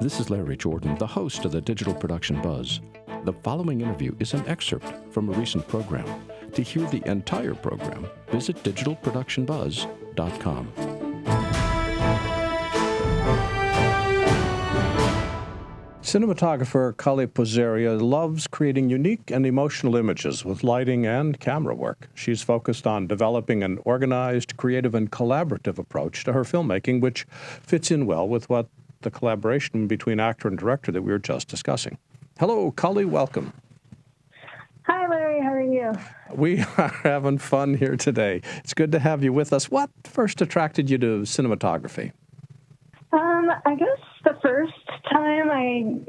This is Larry Jordan, the host of the Digital Production Buzz. The following interview is an excerpt from a recent program. To hear the entire program, visit digitalproductionbuzz.com. Cinematographer Cullie Poseria loves creating unique and emotional images with lighting and camera work. She's focused on developing an organized, creative, and collaborative approach to her filmmaking, which fits in well with what the collaboration between actor and director that we were just discussing. Hello, Cullie, welcome. Hi, Larry. How are you? We are having fun here today. It's good to have you with us. What first attracted you to cinematography? I guess the first time I,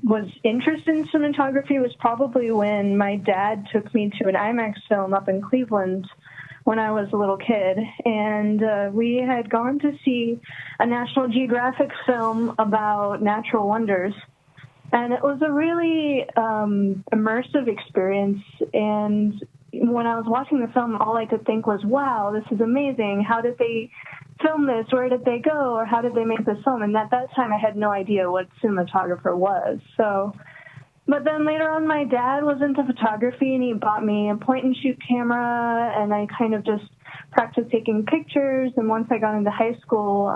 was interested in cinematography was probably when my dad took me to an IMAX film up in Cleveland when I was a little kid. And we had gone to see a National Geographic film about natural wonders. And it was a really immersive experience. And when I was watching the film, all I could think was, wow, this is amazing. How did they film this? Where did they go? Or how did they make this film? And at that time, I had no idea what cinematographer was. But then later on, my dad was into photography, and he bought me a point-and-shoot camera, and I kind of just practiced taking pictures. And once I got into high school,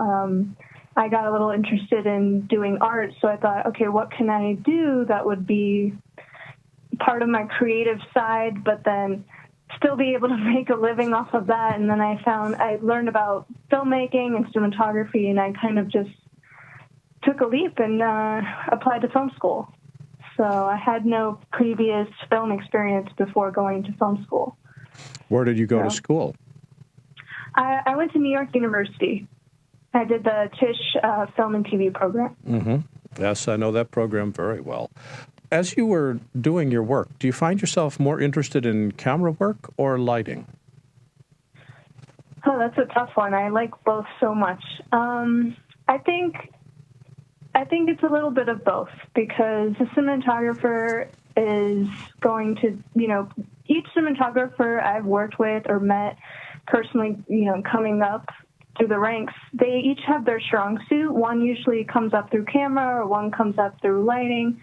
I got a little interested in doing art. So I thought, okay, what can I do that would be part of my creative side, but then still be able to make a living off of that? And then I learned about filmmaking and cinematography, and I kind of just took a leap and applied to film school. So I had no previous film experience before going to film school. Where did you go to school? I went to New York University. I did the Tisch film and TV program. Mm-hmm. Yes, I know that program very well. As you were doing your work, do you find yourself more interested in camera work or lighting? Oh, that's a tough one. I like both so much. I think it's a little bit of both, because the cinematographer is going to, each cinematographer I've worked with or met personally, coming up through the ranks, they each have their strong suit. One usually comes up through camera, or one comes up through lighting.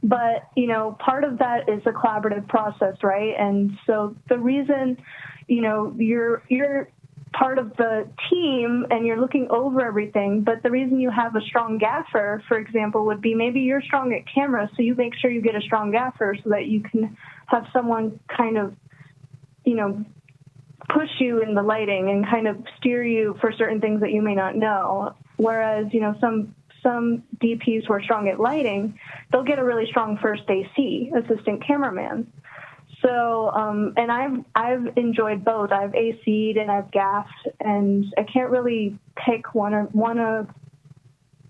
But, part of that is a collaborative process, right? And so the reason, you're part of the team and you're looking over everything, but the reason you have a strong gaffer, for example, would be maybe you're strong at camera, so you make sure you get a strong gaffer so that you can have someone kind of, push you in the lighting and kind of steer you for certain things that you may not know. Whereas, some DPs who are strong at lighting, they'll get a really strong first AC, assistant cameraman. So, and I've enjoyed both. I've AC'd and I've gaffed, and I can't really pick one of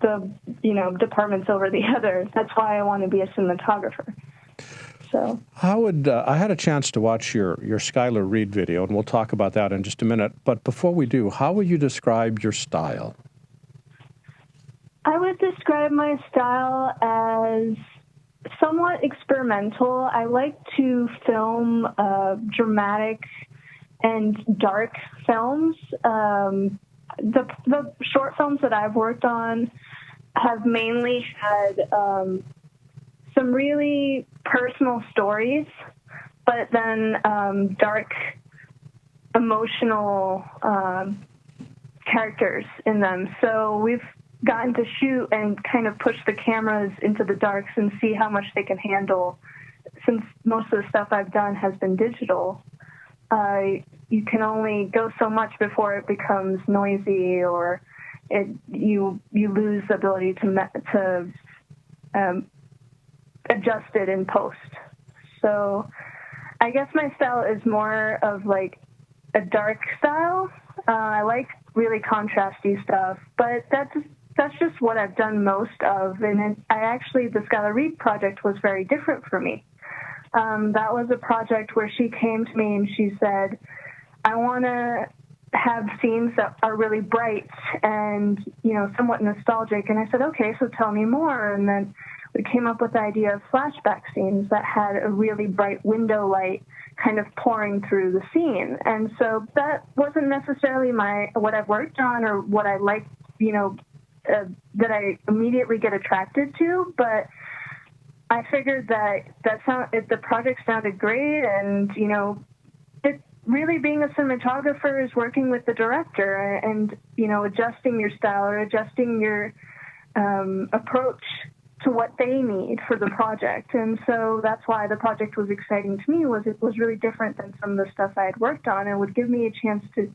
the departments over the other. That's why I want to be a cinematographer. So I had a chance to watch your Skyler Reed video, and we'll talk about that in just a minute. But before we do, how would you describe your style? I would describe my style as somewhat experimental. I like to film dramatic and dark films. The short films that I've worked on have mainly had some really personal stories, but then dark, emotional characters in them. So we've gotten to shoot and kind of push the cameras into the darks and see how much they can handle. Since most of the stuff I've done has been digital, you can only go so much before it becomes noisy, or you lose the ability to adjust it in post. So I guess my style is more of like a dark style. I like really contrasty stuff, but that's just what I've done most of. And the Skyler Reed project was very different for me. That was a project where she came to me and she said, I want to have scenes that are really bright and, somewhat nostalgic. And I said, okay, so tell me more. And then we came up with the idea of flashback scenes that had a really bright window light kind of pouring through the scene. And so that wasn't necessarily what I've worked on or what I liked, that I immediately get attracted to, but I figured that the project sounded great, and it really being a cinematographer is working with the director and adjusting your style or adjusting your approach to what they need for the project. And so that's why the project was exciting to me. It was really different than some of the stuff I had worked on, and would give me a chance to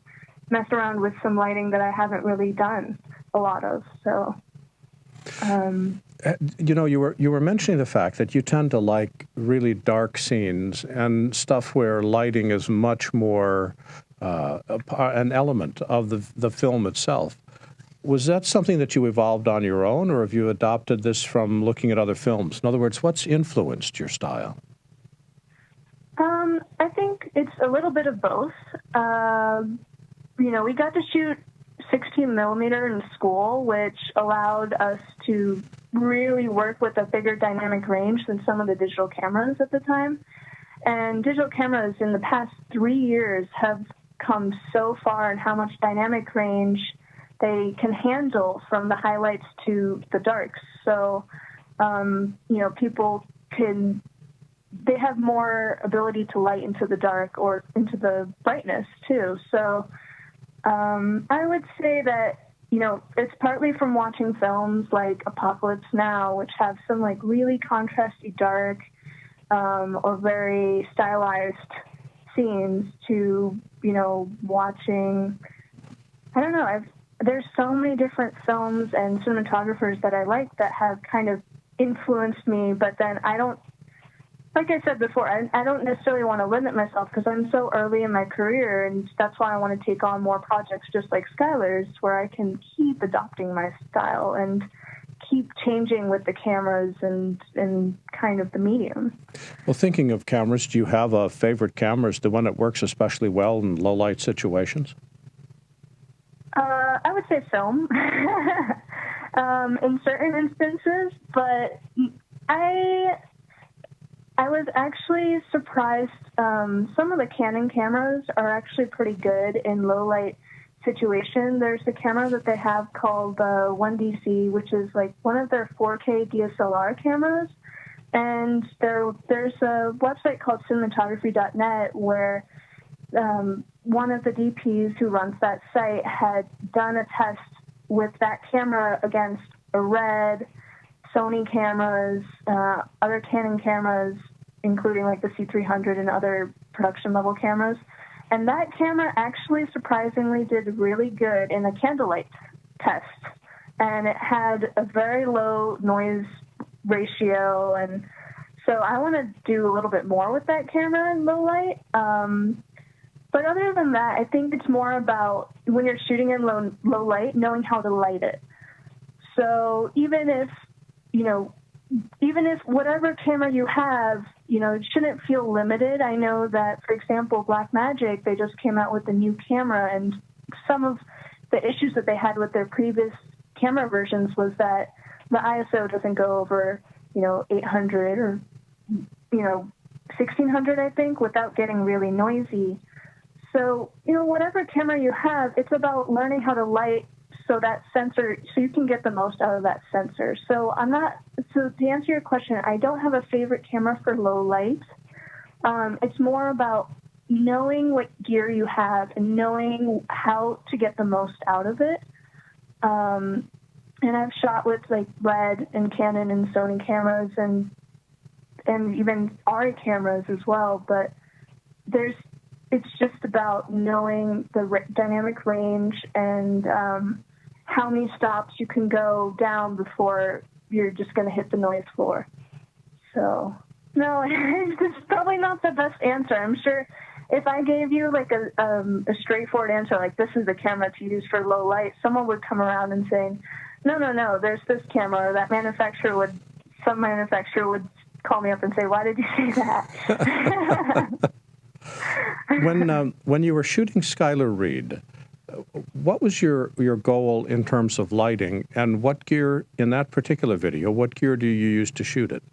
mess around with some lighting that I haven't really done a lot of. So. You were mentioning the fact that you tend to like really dark scenes and stuff where lighting is much more an element of the film itself. Was that something that you evolved on your own, or have you adopted this from looking at other films? In other words, what's influenced your style? I think it's a little bit of both. We got to shoot 16 millimeter in school, which allowed us to really work with a bigger dynamic range than some of the digital cameras at the time. And digital cameras in the past 3 years have come so far in how much dynamic range they can handle, from the highlights to the darks. So, people they have more ability to light into the dark or into the brightness too. So, I would say that, it's partly from watching films like Apocalypse Now, which have some like really contrasty dark, or very stylized scenes, to, watching, I don't know, there's so many different films and cinematographers that I like that have kind of influenced me, but then like I said before, I don't necessarily want to limit myself because I'm so early in my career, and that's why I want to take on more projects just like Skyler's, where I can keep adopting my style and keep changing with the cameras and kind of the medium. Well, thinking of cameras, do you have a favorite camera? Is the one that works especially well in low light situations? I would say film in certain instances, but I was actually surprised. Some of the Canon cameras are actually pretty good in low light situation. There's a camera that they have called 1DC, which is like one of their 4K DSLR cameras. And there's a website called cinematography.net where one of the DPs who runs that site had done a test with that camera against a Red, Sony cameras, other Canon cameras, including like the C300 and other production level cameras. And that camera actually surprisingly did really good in a candlelight test. And it had a very low noise ratio. And so I want to do a little bit more with that camera in low light. But other than that, I think it's more about when you're shooting in low light, knowing how to light it. So even if whatever camera you have, it shouldn't feel limited. I know that, for example, Blackmagic, they just came out with a new camera, and some of the issues that they had with their previous camera versions was that the ISO doesn't go over, 800 or, 1600, I think, without getting really noisy. So, whatever camera you have, it's about learning how to light so you can get the most out of that sensor. So to answer your question, I don't have a favorite camera for low light. It's more about knowing what gear you have and knowing how to get the most out of it. And I've shot with like Red and Canon and Sony cameras and even ARRI cameras as well, but it's just about knowing the dynamic range and how many stops you can go down before you're just going to hit the noise floor. So, no, it's probably not the best answer. I'm sure if I gave you like a straightforward answer, like this is the camera to use for low light, someone would come around and say, no, there's this camera, or some manufacturer would call me up and say, why did you say that? When you were shooting Skyler Reed, what was your goal in terms of lighting, and what gear in that particular video, what gear do you use to shoot it?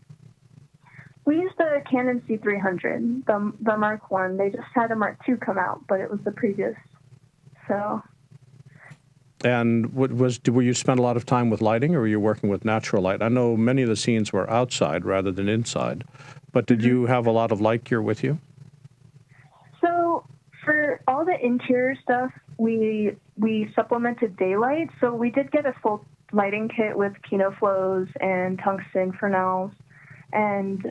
We used the Canon C300, the Mark 1. They just had a Mark 2 come out, but it was the previous. So. And were you spend a lot of time with lighting, or were you working with natural light? I know many of the scenes were outside rather than inside, but did you have a lot of light gear with you? So for all the interior stuff, we supplemented daylight. So we did get a full lighting kit with Kinoflows and tungsten Fresnels. And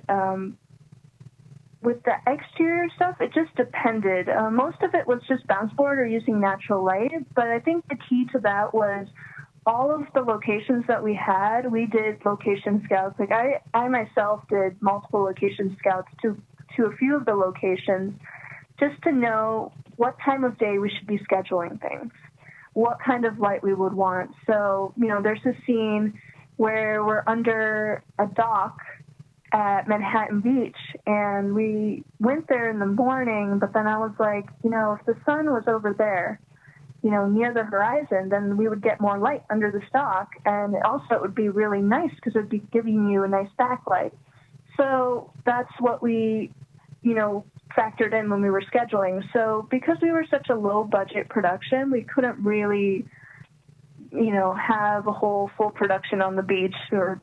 with the exterior stuff, it just depended. Most of it was just bounce board or using natural light. But I think the key to that was all of the locations that we had, we did location scouts. Like I myself did multiple location scouts to a few of the locations just to know what time of day we should be scheduling things, what kind of light we would want. So, there's a scene where we're under a dock at Manhattan Beach, and we went there in the morning, but then I was like, if the sun was over there, near the horizon, then we would get more light under the dock, and also it would be really nice because it would be giving you a nice backlight. So that's what we, factored in when we were scheduling. So because we were such a low budget production, we couldn't really, have a whole full production on the beach or,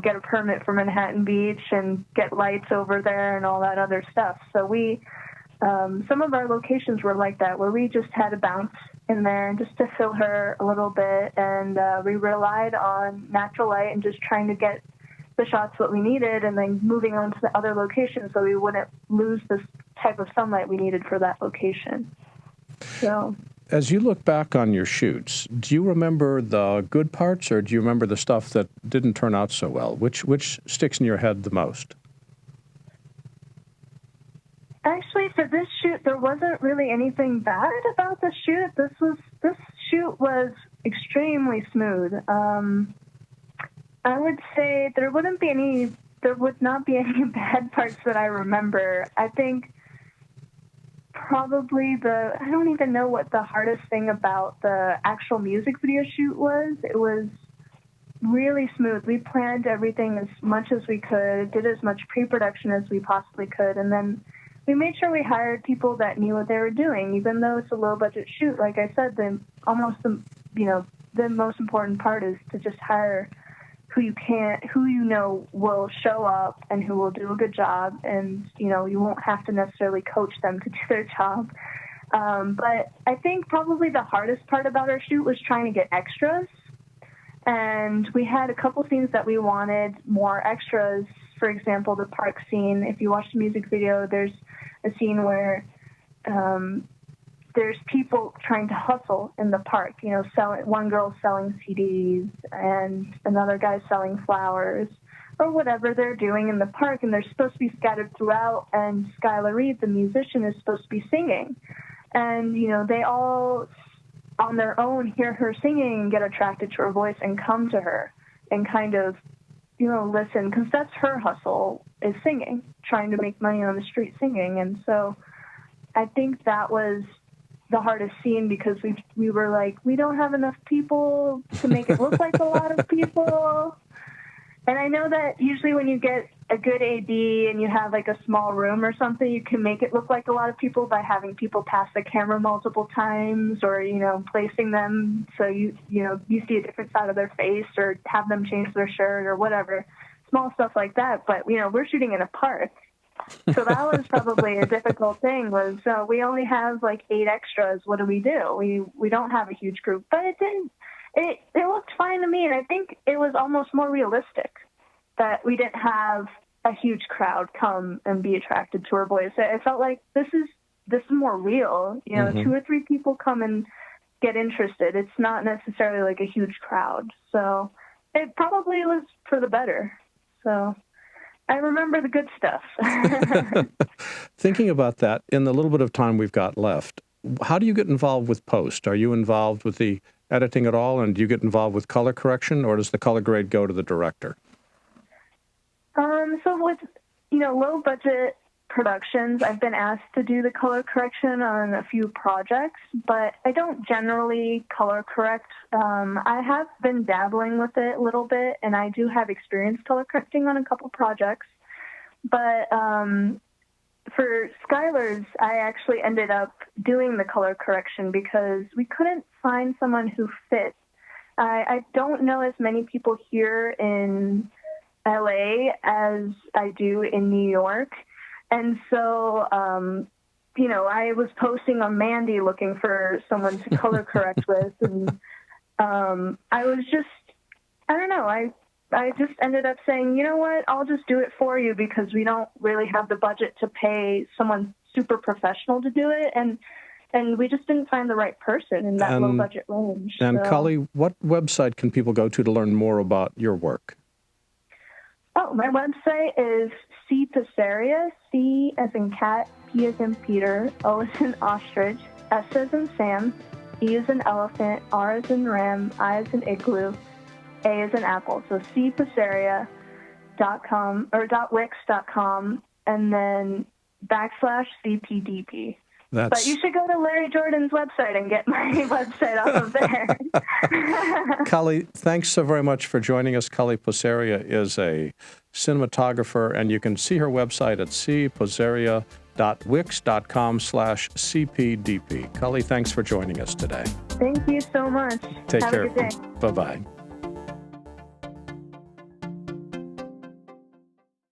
get a permit for Manhattan Beach and get lights over there and all that other stuff. So we, some of our locations were like that, where we just had a bounce in there just to fill her a little bit. And we relied on natural light and just trying to get the shots what we needed, and then moving on to the other locations so we wouldn't lose this type of sunlight we needed for that location. So, as you look back on your shoots, do you remember the good parts, or do you remember the stuff that didn't turn out so well? Which sticks in your head the most? Actually, for this shoot, there wasn't really anything bad about the shoot. This shoot was extremely smooth. I would say there would not be any bad parts that I remember. I think probably I don't even know what the hardest thing about the actual music video shoot was. It was really smooth. We planned everything as much as we could, did as much pre-production as we possibly could, and then we made sure we hired people that knew what they were doing. Even though it's a low-budget shoot, like I said, the most important part is to just hire who will show up and who will do a good job, and you won't have to necessarily coach them to do their job. But I think probably the hardest part about our shoot was trying to get extras, and we had a couple scenes that we wanted more extras. For example, the park scene. If you watch the music video, there's a scene where there's people trying to hustle in the park, one girl selling CDs and another guy selling flowers or whatever they're doing in the park, and they're supposed to be scattered throughout, and Skyler Reed, the musician, is supposed to be singing. And, they all on their own hear her singing and get attracted to her voice and come to her and kind of, listen, because that's her hustle, is singing, trying to make money on the street singing. And so I think that was the hardest scene, because we were like, we don't have enough people to make it look like a lot of people. And I know that usually when you get a good AD and you have like a small room or something, you can make it look like a lot of people by having people pass the camera multiple times, or, placing them so you see a different side of their face, or have them change their shirt or whatever, small stuff like that. But, we're shooting in a park. So that was probably a difficult thing, was we only have like 8 extras. What do? We don't have a huge group, but it looked fine to me. And I think it was almost more realistic that we didn't have a huge crowd come and be attracted to our voice. It felt like this is more real. 2 or 3 people come and get interested. It's not necessarily like a huge crowd. So it probably was for the better. So I remember the good stuff. Thinking about that, in the little bit of time we've got left, how do you get involved with post? Are you involved with the editing at all, and do you get involved with color correction, or does the color grade go to the director? So with, low budget productions, I've been asked to do the color correction on a few projects, but I don't generally color correct. I have been dabbling with it a little bit, and I do have experience color correcting on a couple projects, but for Skyler's, I actually ended up doing the color correction because we couldn't find someone who fit. I don't know as many people here in LA as I do in New York. And so, I was posting on Mandy looking for someone to color correct with. And I was just, I don't know, I just ended up saying, you know what, I'll just do it for you because we don't really have the budget to pay someone super professional to do it. And we just didn't find the right person in that low budget range. And so. Cullie, what website can people go to learn more about your work? Oh, my website is C Poseria, C as in cat, P as in Peter, O as in ostrich, S as in Sam, E as in elephant, R as in ram, I as in igloo, A as in apple. So cposeria.com or .wix.com and then /CPDP. But you should go to Larry Jordan's website and get my website off of there. Cullie, thanks so very much for joining us. Cullie Poseria is a cinematographer, and you can see her website at cposeria.wix.com/CPDP. Cullie, thanks for joining us today. Thank you so much. Take care. Have a good day. Bye-bye.